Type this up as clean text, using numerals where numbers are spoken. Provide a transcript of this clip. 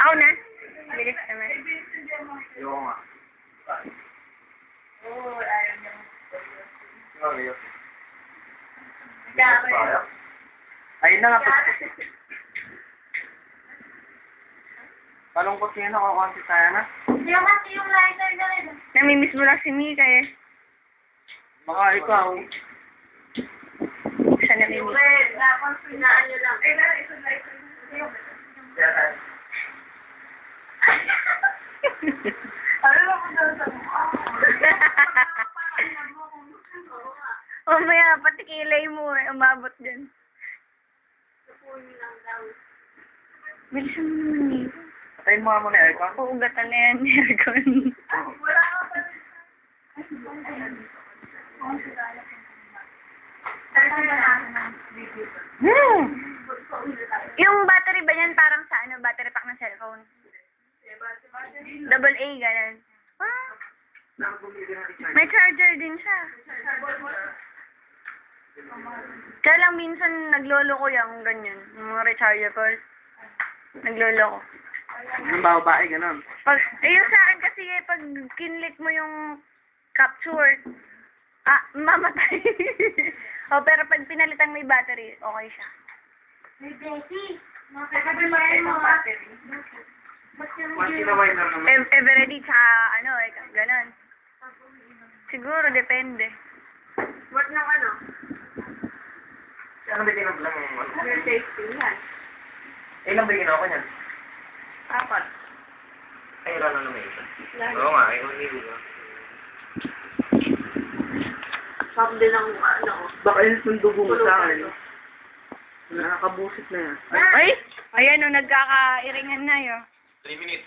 Ako na. Bilis naman. Ayoko nga. Oo, ayaw niya. Ayoko. Dami. Ayun na nga. Palungkot yun ako, konti tayo na. Yung kasi yung lighter na rin. Namimiss mo lang si Mika eh. Baka ikaw. Siya namimiss. Wait, dapat pinaan nyo lang. Eh, pero ito lighter. Ano lang mo daw sa mukha? Mamaya, pati kilay mo eh. Umabot dyan. Napunin lang daw. Bilisan mo naman Mika. Patayin mo nga muna aircon. Uugatan na yan, aircon. Wala ka pa rin. Yung battery ba yan parang sa ano, battery pack ng cellphone? Double A, ganun. Ah, may charger din siya. Kaya lang minsan nagloloko yung ganyan, yung mga rechargeable. Nagloloko. Yung babae, ganun. Pag, yung sa akin kasi pag kinlik mo yung capture, mamatay. Pero pag pinalitan mo yung battery, okay siya. May Betty. Nakakabimayan mo ha. Once in a while lang naman. Everready, tsaka ano, ganun. Siguro, depende. What ng ano? Ano ba ginagawa mo? Your safety yan. Ilan ba ginawa ko niyan? 4. Ay, ilan na naman isa. Oo nga, ay hindi ko. Pag din ang ano. Baka yun yung dugo mo sa akin. Nakakabusit na yan. Ay! Ayan o, nagkakairingan na yun. 3 minutes.